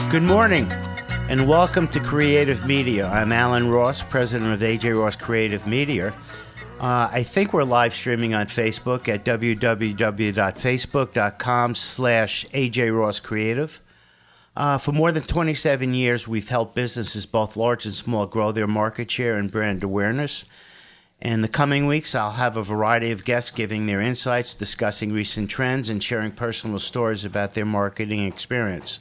Good morning, and welcome to Creative Media. I'm Allan Ross, president of AJRoss Creative Media. I think we're live streaming on Facebook at www.facebook.com/AJRoss Creative. For more than 27 years, we've helped businesses, both large and small, grow their market share and brand awareness. In the coming weeks, I'll have a variety of guests giving their insights, discussing recent trends, and sharing personal stories about their marketing experience.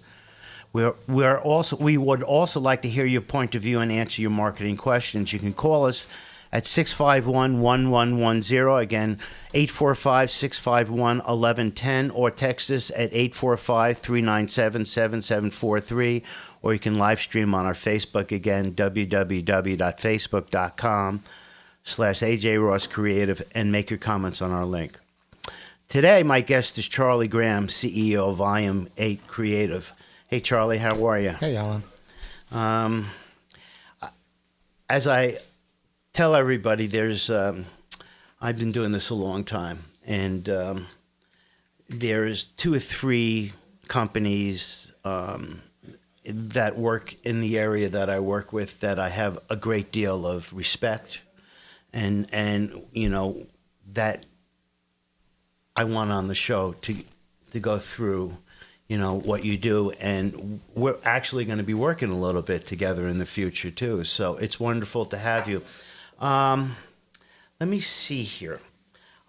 We would also like to hear your point of view and answer your marketing questions. You can call us at 651-1110, again, 845-651-1110, or text us at 845-397-7743, or you can live stream on our Facebook, again, www.facebook.com/AJRoss Creative, and make your comments on our link. Today, my guest is Charlie Graham, CEO of Volum8 Creative. Hey, Charlie, how are you? Hey, Allan. As I tell everybody, I've been doing this a long time, and there's 2 or 3 companies that work in the area that I work with that I have a great deal of respect, and you know, that I want on the show to go through, you know, what you do, and we're actually going to be working a little bit together in the future too. So it's wonderful to have you. Let me see here.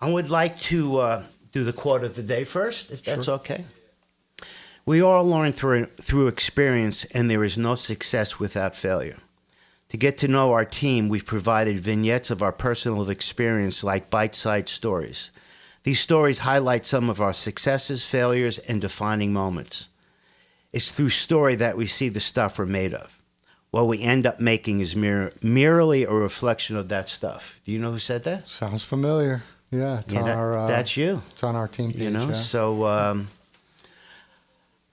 I would like to do the quote of the day first, if that's okay. We all learn through experience, and there is no success without failure. To get to know our team, we've provided vignettes of our personal experience like bite-sized stories. These stories highlight some of our successes, failures, and defining moments. It's through story that we see the stuff we're made of. What we end up making is merely a reflection of that stuff. Do you know who said that? Sounds familiar. Yeah, that's you. It's on our team page. You know, yeah. So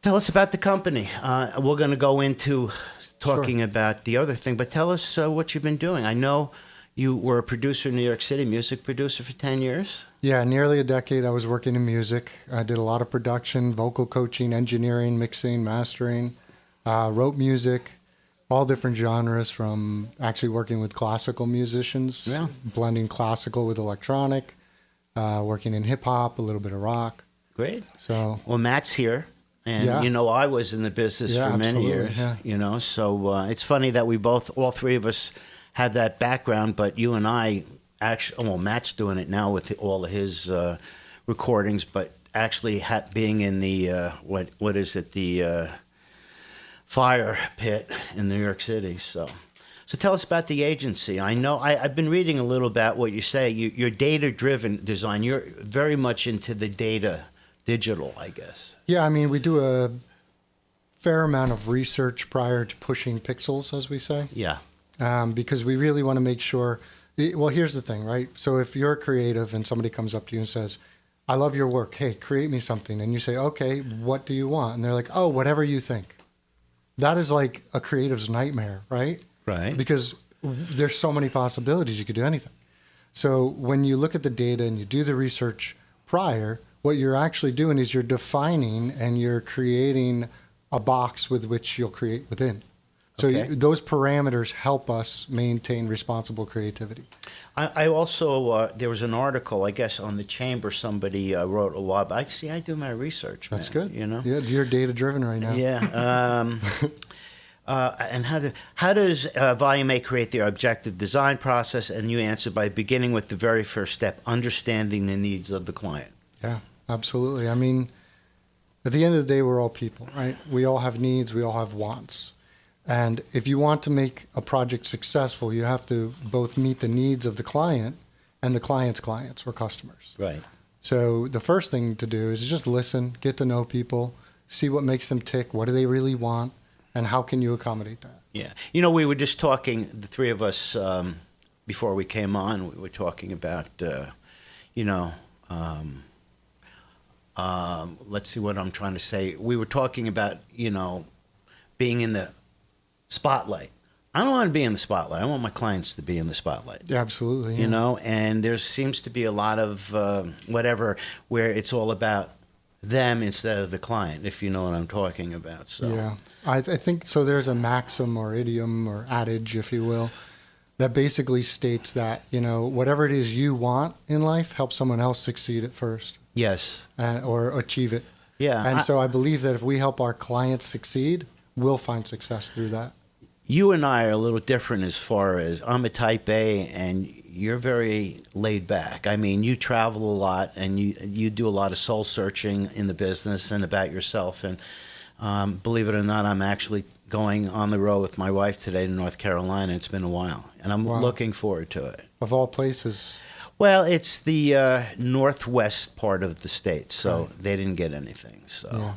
tell us about the company. We're going to go into talking about the other thing, but tell us what you've been doing. I know you were a producer in New York City, music producer for 10 years. Yeah, nearly a decade I was working in music. I did a lot of production, vocal coaching, engineering, mixing, mastering, wrote music, all different genres, from actually working with classical musicians, blending classical with electronic, working in hip-hop, a little bit of rock. Great. So, well, Matt's here. And, you know, I was in the business for many years, you know, so it's funny that we all 3 of us have that background, but you and I actually, well, Matt's doing it now with all of his recordings, but actually being in the, what is it, the fire pit in New York City. So tell us about the agency. I know I've been reading a little about what you say. You're data-driven design. You're very much into the digital, I guess. Yeah, I mean, we do a fair amount of research prior to pushing pixels, as we say. Yeah. Because we really want to make sure, well, here's the thing, right? So if you're creative and somebody comes up to you and says, I love your work, hey, create me something. And you say, okay, what do you want? And they're like, oh, whatever you think. That is like a creative's nightmare, right? Right. Because there's so many possibilities, you could do anything. So when you look at the data and you do the research prior, what you're actually doing is you're defining and you're creating a box with which you'll create within. So those parameters help us maintain responsible creativity. I also, there was an article, I guess, on the Chamber, somebody wrote a lot. I do my research, man. That's good. You know? Yeah, you're data-driven right now. Yeah. And how does Volum8 create their objective design process? And you answer by beginning with the very first step, understanding the needs of the client. Yeah, absolutely. I mean, at the end of the day, we're all people, right? We all have needs. We all have wants. And if you want to make a project successful, you have to both meet the needs of the client and the client's clients or customers. Right. So the first thing to do is just listen, get to know people, see what makes them tick, what do they really want, and how can you accommodate that? Yeah. You know, we were just talking, the 3 of us, before we came on, we were talking about, let's see what I'm trying to say. We were talking about, being in the spotlight. I don't want to be in the spotlight. I want my clients to be in the spotlight. Yeah, absolutely. You know, and there seems to be a lot of where it's all about them instead of the client, if you know what I'm talking about. So yeah, I think so. There's a maxim or idiom or adage, if you will, that basically states that, you know, whatever it is you want in life, help someone else succeed at first. Yes. Or achieve it. Yeah. And so I believe that if we help our clients succeed, we'll find success through that. You and I are a little different as far as I'm a type A and you're very laid back. I mean, you travel a lot and you do a lot of soul searching in the business and about yourself. And believe it or not, I'm actually going on the road with my wife today to North Carolina. It's been a while, and I'm looking forward to it. Of all places. Well, it's the northwest part of the state, so they didn't get anything. So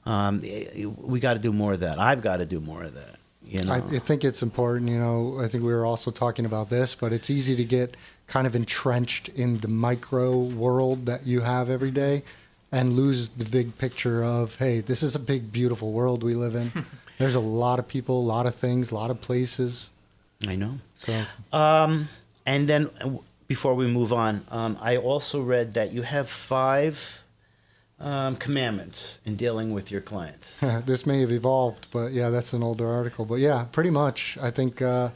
we got to do more of that. I've got to do more of that. You know? I think it's important. You know, I think we were also talking about this, but it's easy to get kind of entrenched in the micro world that you have every day and lose the big picture of, hey, this is a big, beautiful world we live in. There's a lot of people, a lot of things, a lot of places. I know. So, and then before we move on, I also read that you have 5 commandments in dealing with your clients. this may have evolved, but yeah, that's an older article. But yeah, pretty much. I think. You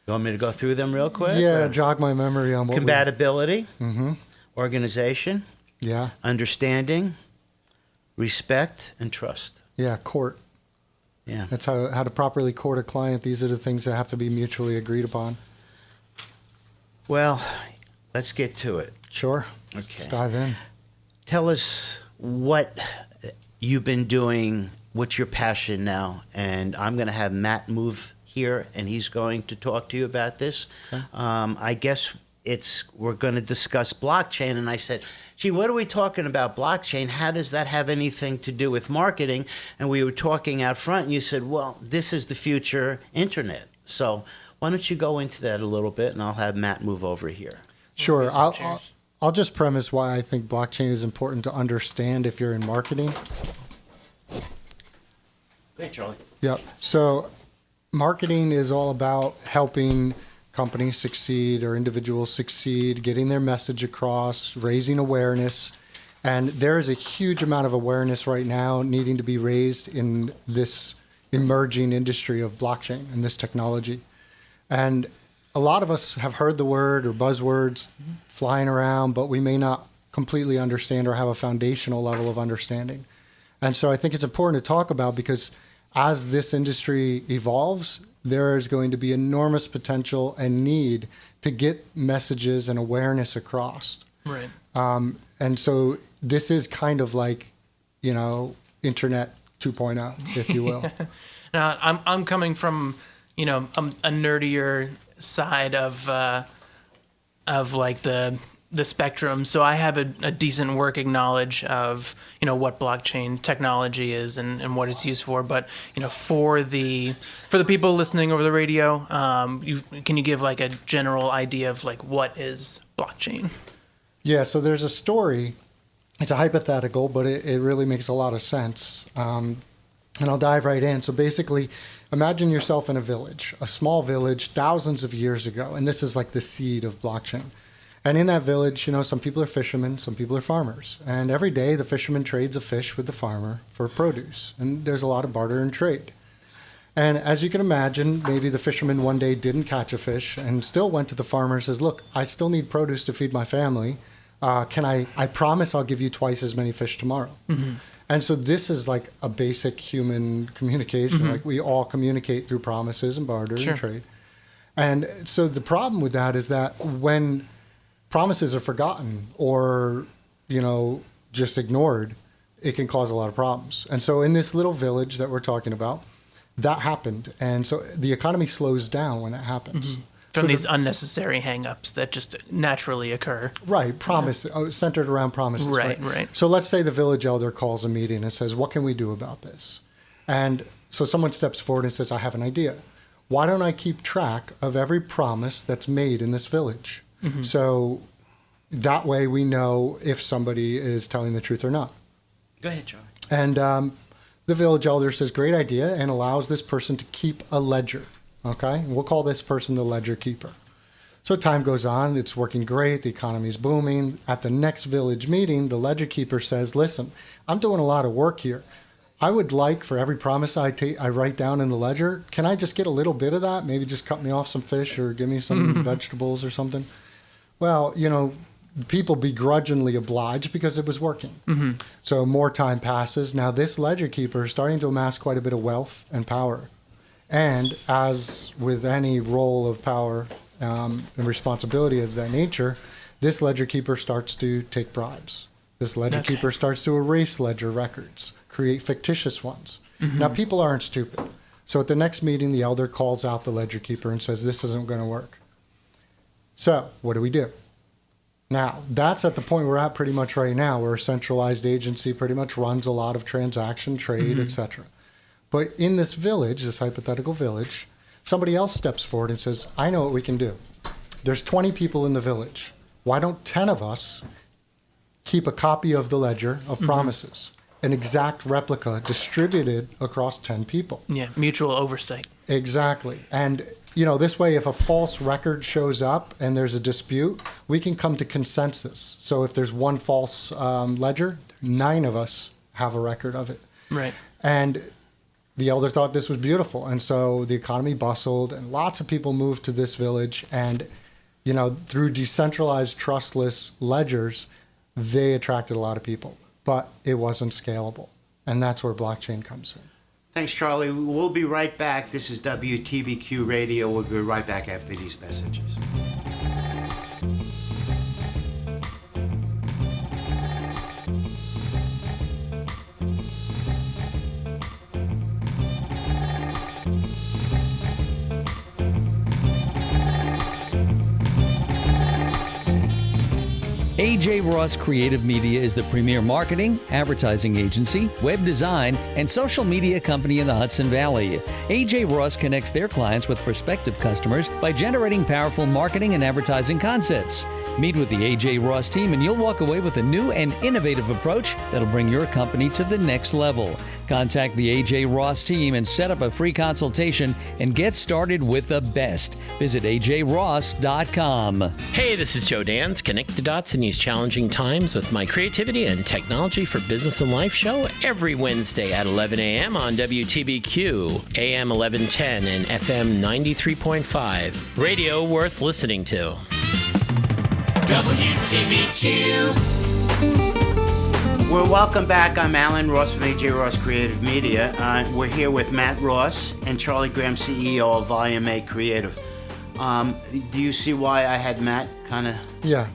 want me to go through them real quick? Yeah, jog my memory on what compatibility, organization, understanding, respect, and trust. Yeah, court. Yeah. That's how to properly court a client. These are the things that have to be mutually agreed upon. Well, let's get to it. Sure. Okay. Let's dive in. Tell us what you've been doing, what's your passion now, and I'm going to have Matt move here, and he's going to talk to you about this. Okay. I guess we're going to discuss blockchain, and I said, gee, what are we talking about blockchain? How does that have anything to do with marketing? And we were talking out front, and you said, well, this is the future internet. So why don't you go into that a little bit, and I'll have Matt move over here. Sure. I'll just premise why I think blockchain is important to understand if you're in marketing. Hey, Charlie. Yep. So marketing is all about helping companies succeed or individuals succeed, getting their message across, raising awareness. And there is a huge amount of awareness right now needing to be raised in this emerging industry of blockchain and this technology. And a lot of us have heard the word or buzzwords flying around, but we may not completely understand or have a foundational level of understanding. And so I think it's important to talk about because as this industry evolves, there is going to be enormous potential and need to get messages and awareness across. Right. And so this is kind of like, you know, Internet 2.0, if you will. Now, I'm coming from, you know, a nerdier side of like the spectrum, so I have a decent working knowledge of, you know, what blockchain technology is and what it's used for. But, you know, for the people listening over the radio, can you give like a general idea of like what is blockchain? Yeah, so there's a story. It's a hypothetical, but it really makes a lot of sense. And I'll dive right in. So basically, imagine yourself in a village, a small village, thousands of years ago, and this is like the seed of blockchain. And in that village, you know, some people are fishermen, some people are farmers. And every day, the fisherman trades a fish with the farmer for produce. And there's a lot of barter and trade. And as you can imagine, maybe the fisherman one day didn't catch a fish and still went to the farmer and says, look, I still need produce to feed my family. I promise I'll give you twice as many fish tomorrow. Mm-hmm. And so this is like a basic human communication. Mm-hmm. Like we all communicate through promises and barter and trade. And so the problem with that is that when promises are forgotten or, you know, just ignored, it can cause a lot of problems. And so in this little village that we're talking about, that happened. And so the economy slows down when that happens. Mm-hmm. From these unnecessary hang-ups that just naturally occur. Right, centered around promises. Right. So let's say the village elder calls a meeting and says, what can we do about this? And so someone steps forward and says, I have an idea. Why don't I keep track of every promise that's made in this village? Mm-hmm. So that way we know if somebody is telling the truth or not. Go ahead, Charlie. And the village elder says, great idea, and allows this person to keep a ledger. Okay, and we'll call this person the ledger keeper. So time goes on, it's working great, the economy's booming. At the next village meeting, the ledger keeper says, listen, I'm doing a lot of work here. I would like, for every promise I write down in the ledger, can I just get a little bit of that? Maybe just cut me off some fish or give me some vegetables or something. Well, people begrudgingly oblige because it was working. So more time passes. Now this ledger keeper is starting to amass quite a bit of wealth and power. And as with any role of power and responsibility of that nature, this ledger keeper starts to take bribes. This ledger keeper starts to erase ledger records, create fictitious ones. Now, people aren't stupid. So at the next meeting, the elder calls out the ledger keeper and says, this isn't going to work. So what do? Now, that's at the point we're at pretty much right now, where a centralized agency pretty much runs a lot of transaction, trade, etc. But in this village, this hypothetical village, somebody else steps forward and says, I know what we can do. There's 20 people in the village. Why don't 10 of us keep a copy of the ledger of promises, an exact replica distributed across 10 people? Yeah, mutual oversight. Exactly. And, this way, if a false record shows up and there's a dispute, we can come to consensus. So if there's one false ledger, 9 of us have a record of it. Right. And the elder thought this was beautiful. And so the economy bustled and lots of people moved to this village. And, through decentralized, trustless ledgers, they attracted a lot of people. But it wasn't scalable. And that's where blockchain comes in. Thanks, Charlie. We'll be right back. This is WTBQ Radio. We'll be right back after these messages. AJRoss Creative Media is the premier marketing, advertising agency, web design, and social media company in the Hudson Valley. AJRoss connects their clients with prospective customers by generating powerful marketing and advertising concepts. Meet with the AJRoss team and you'll walk away with a new and innovative approach that'll bring your company to the next level. Contact the AJRoss team and set up a free consultation and get started with the best. Visit AJRoss.com. Hey, this is Joe Dans. Connect the dots in these challenging times with my creativity and technology for business and life show every Wednesday at 11 a.m. on WTBQ, AM 1110 and FM 93.5. Radio worth listening to. WTBQ. Well, welcome back. I'm Allan Ross from AJRoss Creative Media. We're here with Matt Ross and Charlie Graham, CEO of Volum8 Creative. Do you see why I had Matt kind of... Yeah,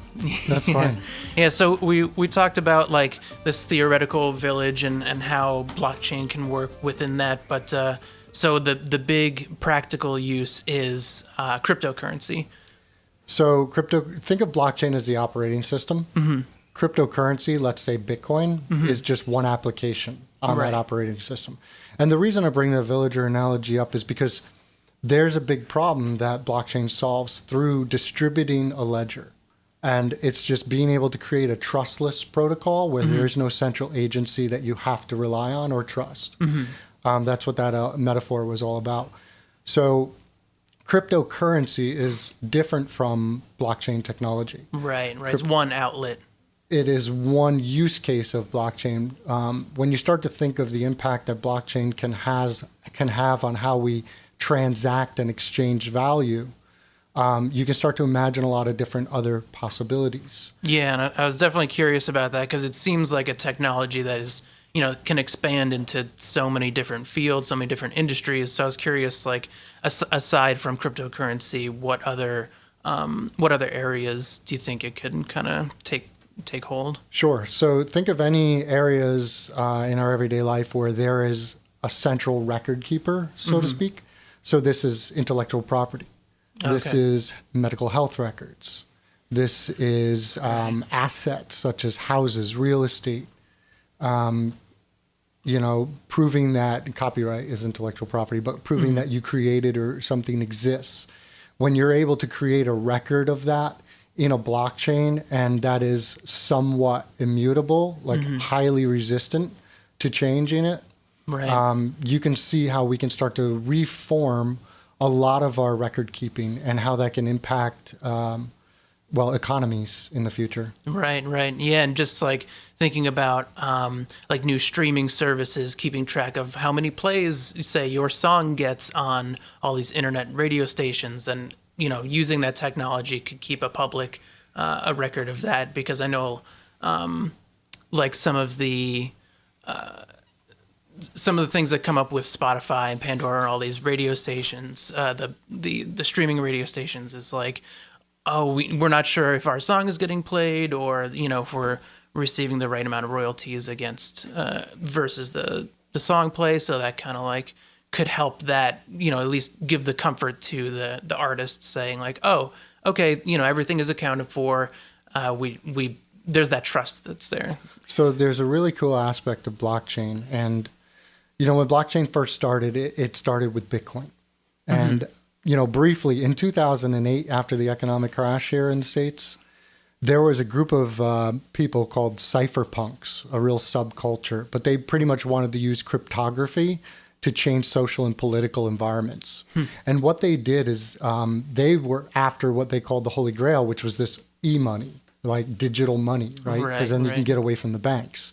that's fine. Yeah, so we talked about like this theoretical village and how blockchain can work within that, but so the big practical use is cryptocurrency. So think of blockchain as the operating system. Cryptocurrency, let's say Bitcoin, is just one application on that operating system. And the reason I bring the villager analogy up is because there's a big problem that blockchain solves through distributing a ledger. And it's just being able to create a trustless protocol where there's no central agency that you have to rely on or trust. That's what that metaphor was all about. So cryptocurrency is different from blockchain technology. Right. It's one outlet. It is one use case of blockchain. When you start to think of the impact that blockchain can have on how we transact and exchange value, you can start to imagine a lot of different other possibilities. Yeah, and I was definitely curious about that because it seems like a technology that is, can expand into so many different fields, so many different industries. So I was curious, like, aside from cryptocurrency, what other areas do you think it could kind of take hold? Sure. So think of any areas in our everyday life where there is a central record keeper, so to speak. So this is intellectual property. This is medical health records. This is assets such as houses, real estate. Proving that copyright is intellectual property, but proving that you created or something exists. When you're able to create a record of that in a blockchain and that is somewhat immutable, like highly resistant to changing it, you can see how we can start to reform a lot of our record keeping and how that can impact, economies in the future. Right. Yeah, and just like thinking about like new streaming services, keeping track of how many plays, say, your song gets on all these internet radio stations, and using that technology could keep a public a record of that, because I know like some of the things that come up with Spotify and Pandora and all these radio stations, the streaming radio stations, is like, oh, we're not sure if our song is getting played, or if we're receiving the right amount of royalties against versus the song play. So that kind of like could help that, at least give the comfort to the artist, saying like, oh, okay, everything is accounted for. We there's that trust that's there. So there's a really cool aspect of blockchain, and when blockchain first started, it started with Bitcoin, and briefly in 2008, after the economic crash here in the States, there was a group of people called cypherpunks, a real subculture, but they pretty much wanted to use cryptography to change social and political environments. And what they did is they were after what they called the Holy Grail, which was this e-money, like digital money, right? Because then you can get away from the banks.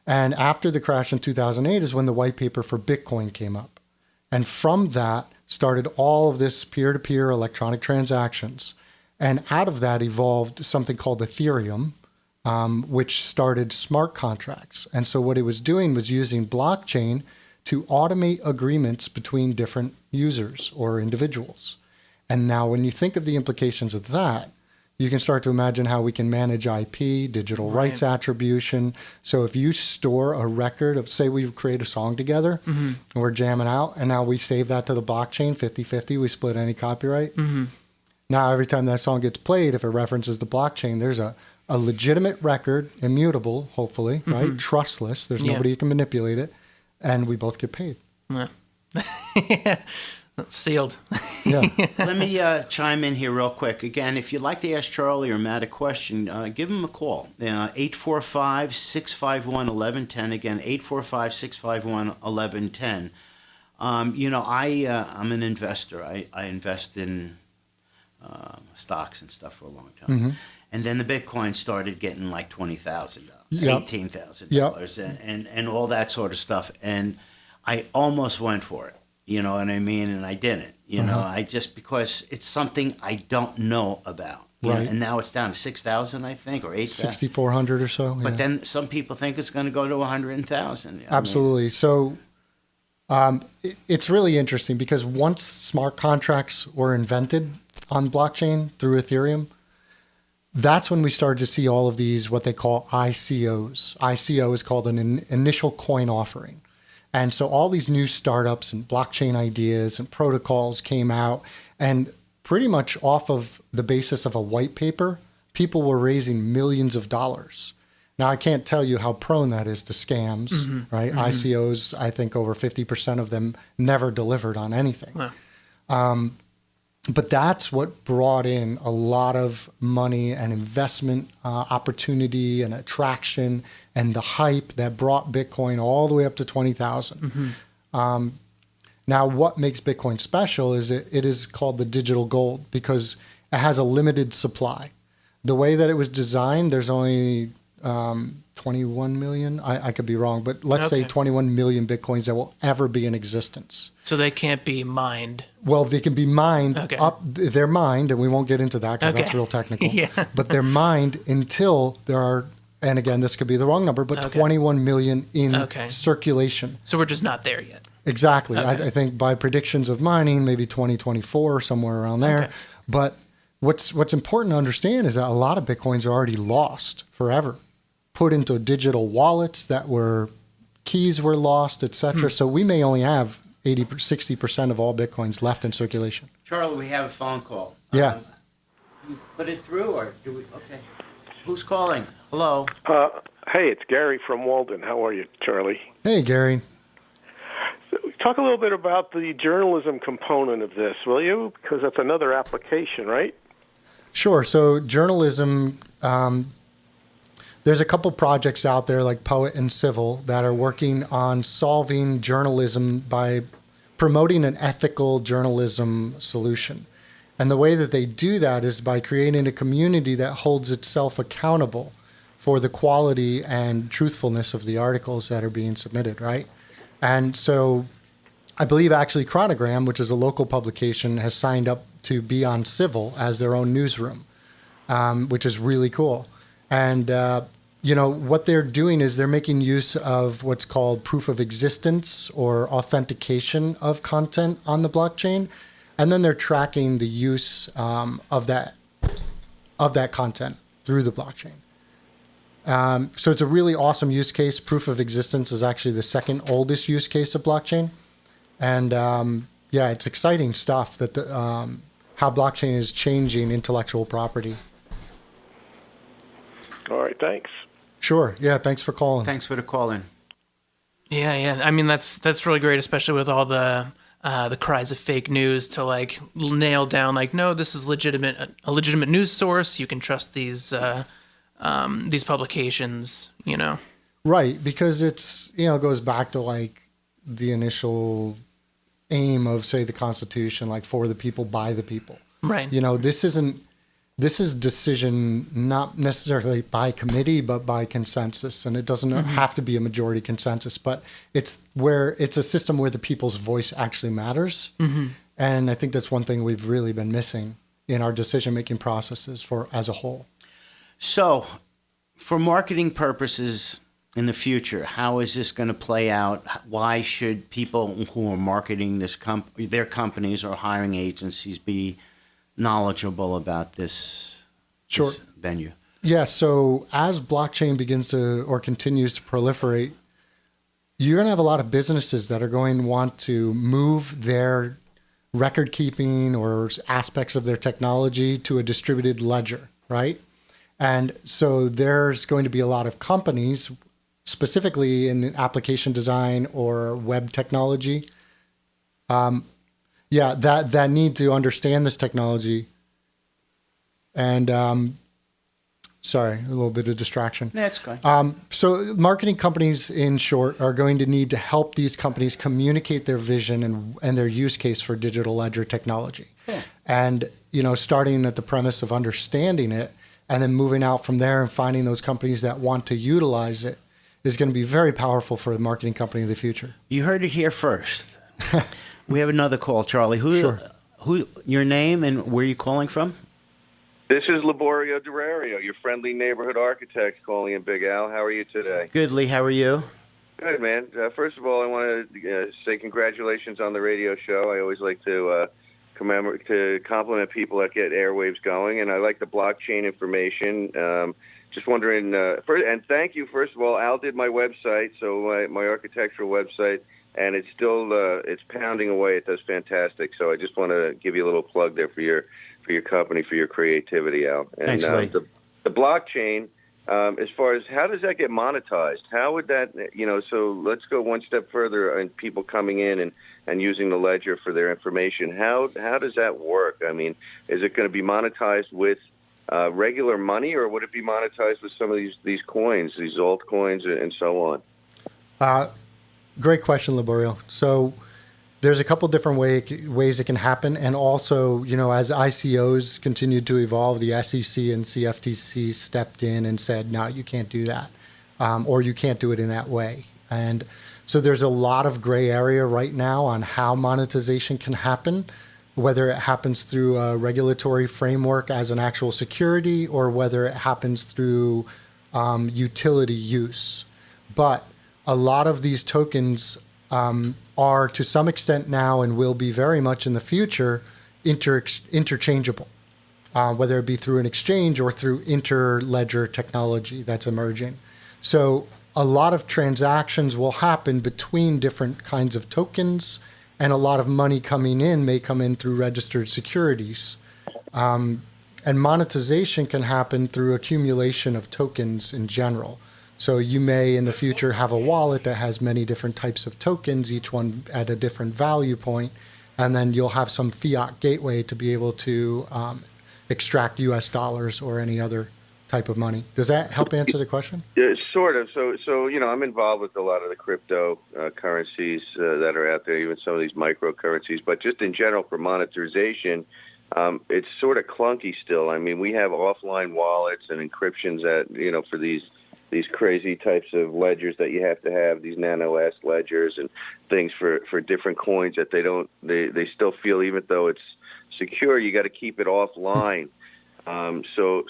And after the crash in 2008 is when the white paper for Bitcoin came up. And from that started all of this peer-to-peer electronic transactions. And out of that evolved something called Ethereum, which started smart contracts. And so what it was doing was using blockchain to automate agreements between different users or individuals. And now when you think of the implications of that, you can start to imagine how we can manage IP, digital rights attribution. So if you store a record of, say we create a song together and we're jamming out, and now we save that to the blockchain, 50-50, we split any copyright. Now every time that song gets played, if it references the blockchain, there's a legitimate record, immutable, hopefully, right? Trustless. There's nobody who can manipulate it. And we both get paid. Sealed. Yeah. Let me chime in here real quick. Again, if you'd like to ask Charlie or Matt a question, give him a call. 845-651-1110. Again, 845-651-1110. I'm an investor. I invest in stocks and stuff for a long time. And then the Bitcoin started getting like $20,000, $18,000, and all that sort of stuff. And I almost went for it. You know what I mean? And I didn't. I just, because it's something I don't know about. Right. And now it's down to 6,000, I think, or 8,000. 6,400 or so. But then some people think it's going to go to 100,000. Absolutely. So it's really interesting, because once smart contracts were invented on blockchain through Ethereum, that's when we started to see all of these, what they call ICOs. ICO is called an initial coin offering. And so all these new startups and blockchain ideas and protocols came out, and pretty much off of the basis of a white paper, people were raising millions of dollars. Now, I can't tell you how prone that is to scams, right? ICOs, I think over 50% of them never delivered on anything. But that's what brought in a lot of money and investment opportunity and attraction, and the hype that brought Bitcoin all the way up to 20,000. Now, what makes Bitcoin special is it is called the digital gold, because it has a limited supply. The way that it was designed, there's only 21 million. I could be wrong, but let's say 21 million Bitcoins that will ever be in existence. So they can't be mined. Well, they can be mined up. They're mined, and we won't get into that because that's real technical. But they're mined until there are, and again, this could be the wrong number, but 21 million in circulation. So we're just not there yet. Exactly. I think by predictions of mining, maybe 2024 or somewhere around there. But what's important to understand is that a lot of Bitcoins are already lost forever, put into digital wallets keys were lost, etc. So we may only have 60% of all Bitcoins left in circulation. Charlie, we have a phone call. Yeah. You put it through, or do we? Okay. Who's calling? Hello. Hey, it's Gary from Walden. How are you, Charlie? Hey, Gary. Talk a little bit about the journalism component of this, will you? Because that's another application, right? Sure. So journalism, there's a couple projects out there like Poet and Civil that are working on solving journalism by promoting an ethical journalism solution. And the way that they do that is by creating a community that holds itself accountable for the quality and truthfulness of the articles that are being submitted, right? And so I believe actually Chronogram, which is a local publication, has signed up to be on Civil as their own newsroom, which is really cool. And, what they're doing is they're making use of what's called proof of existence or authentication of content on the blockchain. And then they're tracking the use of that content through the blockchain. So it's a really awesome use case. Proof of existence is actually the second oldest use case of blockchain. And it's exciting stuff that how blockchain is changing intellectual property. All right, thanks. Sure. Yeah, thanks for calling. Thanks for the call in. Yeah. I mean, that's really great, especially with all the cries of fake news to like nail down like, no, this is a legitimate news source. You can trust these publications, Right, because it's, goes back to like the initial aim of, say, the Constitution, like for the people, by the people. Right. This is decision not necessarily by committee, but by consensus. And it doesn't have to be a majority consensus, but it's a system where the people's voice actually matters. Mm-hmm. And I think that's one thing we've really been missing in our decision-making processes as a whole. So, for marketing purposes in the future, how is this going to play out? Why should people who are marketing their companies or hiring agencies be knowledgeable about this venue? Yeah, so as blockchain begins to or continues to proliferate, you're going to have a lot of businesses that are going to want to move their record keeping or aspects of their technology to a distributed ledger, right? And so there's going to be a lot of companies, specifically in application design or web technology, that need to understand this technology. And sorry, a little bit of distraction. That's good. So marketing companies, in short, are going to need to help these companies communicate their vision and their use case for digital ledger technology. Yeah. And, starting at the premise of understanding it and then moving out from there and finding those companies that want to utilize it is going to be very powerful for the marketing company of the future. You heard it here first. We have another call, Charlie. Sure. Who? Your name and where are you calling from? This is Laborio Durario, your friendly neighborhood architect calling in, Big Al. How are you today? Good, Lee. How are you? Good, man. First of all, I want to say congratulations on the radio show. I always like to compliment people that get airwaves going, and I like the blockchain information. Just wondering, and thank you, first of all. Al did my website, so my architectural website, and it's still it's pounding away. It does fantastic. So I just want to give you a little plug there for your company, for your creativity, Al. And thanks, Lee. The blockchain, as far as how does that get monetized? How would that, so let's go one step further and people coming in and using the ledger for their information. How does that work? I mean, is it going to be monetized with regular money, or would it be monetized with some of these coins, these altcoins and so on? Great question, Laborio. So there's a couple different ways it can happen. And also, as ICOs continued to evolve, the SEC and CFTC stepped in and said, no, you can't do that, or you can't do it in that way. And so there's a lot of gray area right now on how monetization can happen, whether it happens through a regulatory framework as an actual security or whether it happens through utility use. But a lot of these tokens are to some extent now and will be very much in the future interchangeable, whether it be through an exchange or through interledger technology that's emerging. So a lot of transactions will happen between different kinds of tokens, and a lot of money coming in may come in through registered securities. And monetization can happen through accumulation of tokens in general. So you may in the future have a wallet that has many different types of tokens, each one at a different value point, and then you'll have some fiat gateway to be able to extract US dollars or any other type of money. Does that help answer the question? Yeah, sort of. So I'm involved with a lot of the crypto currencies that are out there, even some of these microcurrencies. But just in general, for monetization, it's sort of clunky still. I mean, we have offline wallets and encryptions that for these crazy types of ledgers that you have to have, these nano S ledgers and things for different coins that they still feel, even though it's secure, you got to keep it offline. So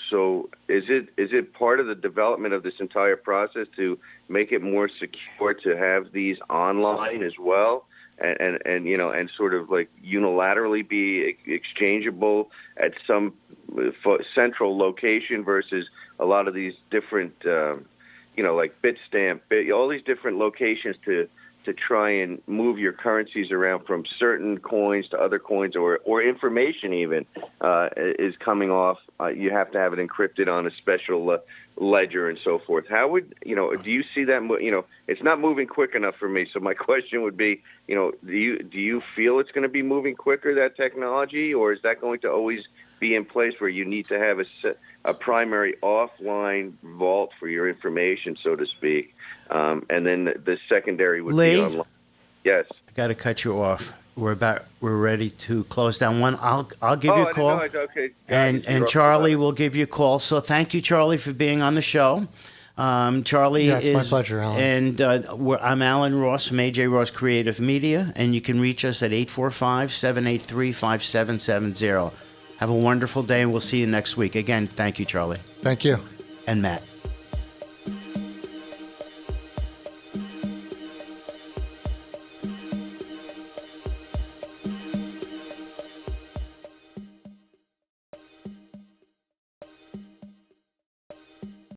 is it part of the development of this entire process to make it more secure to have these online as well, and sort of like unilaterally be exchangeable at some central location versus a lot of these different, like Bitstamp, all these different locations to try and move your currencies around from certain coins to other coins, or information even is coming off. You have to have it encrypted on a special ledger and so forth. How would do you see that? It's not moving quick enough for me. So my question would be, do you feel it's going to be moving quicker, that technology, or is that going to always be in place where you need to have a primary offline vault for your information, so to speak, and then the secondary would be online? Yes. I got to cut you off. We're ready to close down. I'll give you a call. Okay. And Charlie will give you a call. So thank you, Charlie, for being on the show. Charlie Yes, my pleasure, Alan. And I'm Allan Ross from AJRoss Creative Media, and you can reach us at 845-783-5770. Have a wonderful day, and we'll see you next week. Again, thank you, Charlie. Thank you. And Matt.